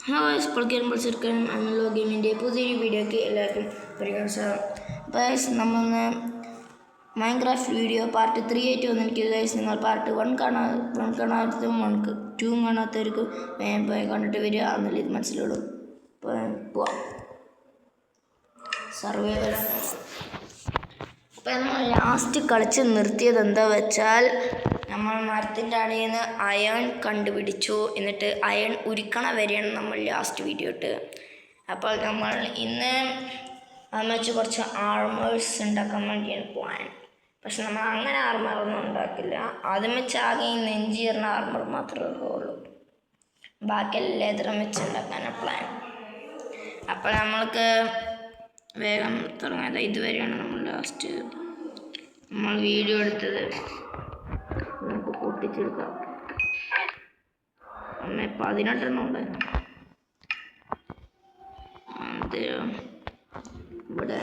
Hello ഇപ്പോൾ കേൾക്കുമ്പോൾ ചെറുക്കാനും അമ്മലോ ഗെയിമിൻ്റെ പുതിയൊരു വീഡിയോയ്ക്ക് എല്ലാവർക്കും പരിഗണിച്ചതാണ്. അപ്പോൾ നമ്മൾ മൈൻക്രാഫ്റ്റ് വീഡിയോ പാർട്ട് 3 ആയിട്ട് വന്നിരിക്കുന്നത്. നിങ്ങൾ പാർട്ട് 1 കാണാത്തതും 2 കാണാത്തവർക്കും പോയി കണ്ടിട്ട് വരിക എന്നല്ല ഇത് മനസ്സിലുള്ളൂ. പോവാം സർവൈവൽ. അപ്പോൾ നമ്മൾ ലാസ്റ്റ് കളിച്ച് നിർത്തിയത് എന്താ വെച്ചാൽ, നമ്മൾ മരത്തിൻ്റെ അടിയിൽ നിന്ന് അയൺ കണ്ടുപിടിച്ചു. എന്നിട്ട് അയൺ ഉരുക്കണ വരെയാണ് നമ്മൾ ലാസ്റ്റ് വീഡിയോ ഇട്ട്. അപ്പോൾ നമ്മൾ ഇന്ന് അത് വെച്ച് കുറച്ച് ആർമേഴ്സ് ഉണ്ടാക്കാൻ വേണ്ടിയാണ് പ്ലാൻ. പക്ഷെ നമ്മൾ അങ്ങനെ ആർമറൊന്നും ഉണ്ടാക്കില്ല. അതും വെച്ച് ആകെ നെഞ്ചീർന്ന ആർമർ മാത്രമേ ഉള്ളൂ. ബാക്കിയെല്ലാം ലെതറും വെച്ച് ഉണ്ടാക്കാനാണ് പ്ലാൻ. അപ്പോൾ നമ്മൾക്ക് വേഗം തുടങ്ങാതെ ഇതുവരെയാണ് നമ്മൾ ലാസ്റ്റ് നമ്മൾ വീഡിയോ എടുത്തത്. നമുക്ക് പൊട്ടിച്ചെടുക്കാം. 18 ഉണ്ടായിരുന്നു. അത് ഇവിടെ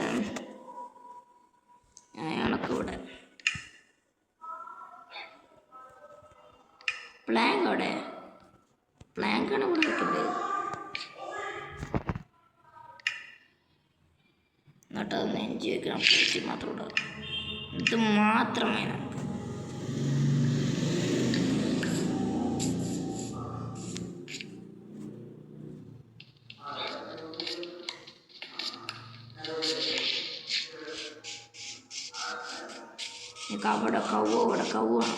അയാളൊക്കെ ഇവിടെ പ്ലാങ്കാണ് ഇവിടെ വെക്കേണ്ടത്. എന്നിട്ട് അത് നെഞ്ചി വെക്കണം. പൂച്ചി മാത്രം ഉണ്ടാകും. ഇത് മാത്രമേ നമുക്ക് അവിടെ കവുവാണ്.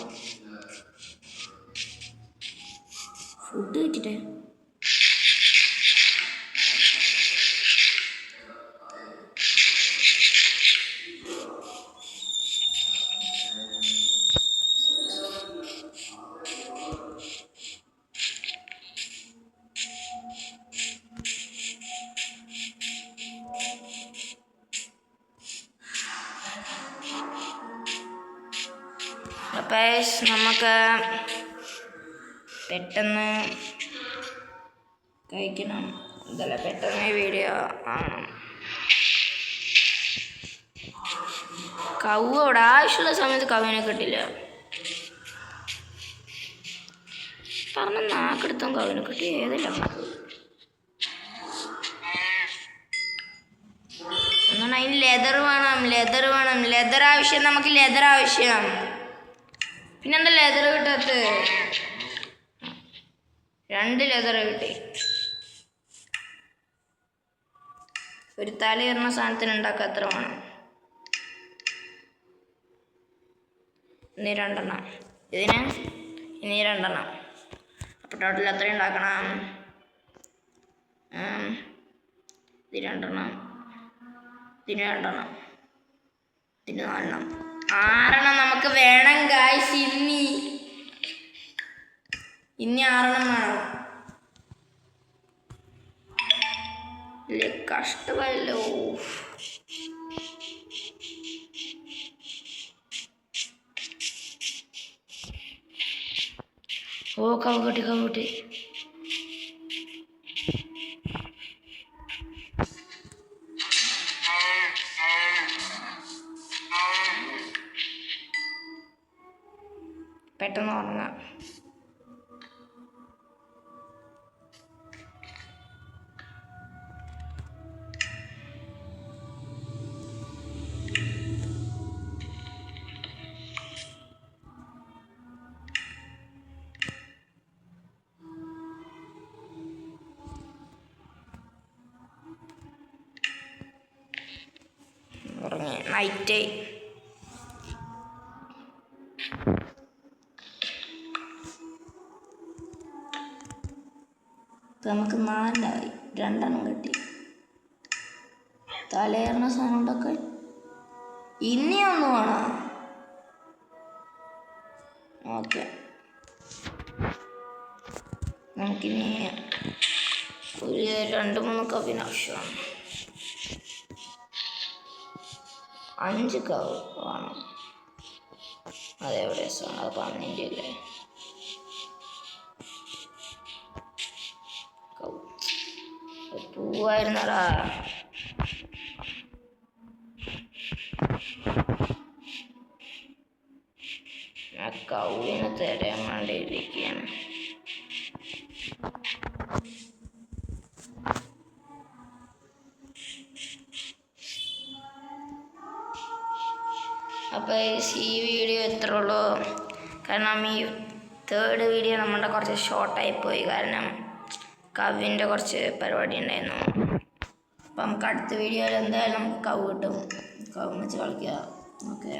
ഫുഡ് വെച്ചിട്ടേ നമുക്ക് പെട്ടെന്ന് കഴിക്കണം. ഇതല്ല, പെട്ടെന്ന് വീഡിയോ ആണ്. കവ് അവിടെ ആവശ്യമുള്ള സമയത്ത് കവിനെ കിട്ടില്ല. പറഞ്ഞ നാക്കെടുത്തും കവിനെ കിട്ടി. ഏതില്ല എന്നാണ് അതിന് ലെതർ വേണം. ലെതർ ആവശ്യം. നമുക്ക് ലെതർ ആവശ്യം. പിന്നെന്താ ലെതർ കിട്ടാത്ത? 2 ലെതർ കിട്ടി. ഒരു തലയേറുന്ന സാധനത്തിന് ഉണ്ടാക്കുക എത്ര വേണം? ഇനി 2 എണ്ണം. ഇനി 2 എണ്ണം. അപ്പോൾ ടോട്ടൽ എത്ര ഉണ്ടാക്കണം? ഇത് 2 എണ്ണം. ഇതിന് 2 എണ്ണം. ഇതിന് 4 എണ്ണം. 6 എണ്ണം നമുക്ക് വേണം ഗായ്സ്. ഇനി 6 എണ്ണം വേണം. ഇല്ലേ, കഷ്ടമല്ലോ. കവുകട്ടി പെട്ടെന്ന് ഉറങ്ങാം. ഉറങ്ങി. നൈറ്റ് നമുക്ക് 4 ആയി. 2 എണ്ണം കിട്ടി. തലയേറുന്ന സാധനം ഉണ്ടാക്കാൻ ഇനിയൊന്നും വേണം. ഓക്കെ, നമുക്കിനി ഒരു 2-3 കവിന് ആവശ്യമാണ്. 5 കവ് വേണം. അതെവിടെ സാധനം? അത് 12 അല്ലേ? പൂവായിരുന്നടാ. ആ കൗവിനെ തരാൻ വേണ്ടിയിരിക്കുകയാണ്. അപ്പോൾ ഈ വീഡിയോ ഇത്രേ ഉള്ളൂ. കാരണം ഈ തേർഡ് വീഡിയോ നമ്മുടെ കുറച്ച് ഷോർട്ടായിപ്പോയി. കാരണം കവിൻ്റെ കുറച്ച് പരിപാടി ഉണ്ടായിരുന്നു. അപ്പം നമുക്ക് അടുത്ത വീഡിയോയിൽ എന്തായാലും നമുക്ക് കവ് കിട്ടും. കവ് വെച്ച് കളിക്കുക. ഓക്കെ.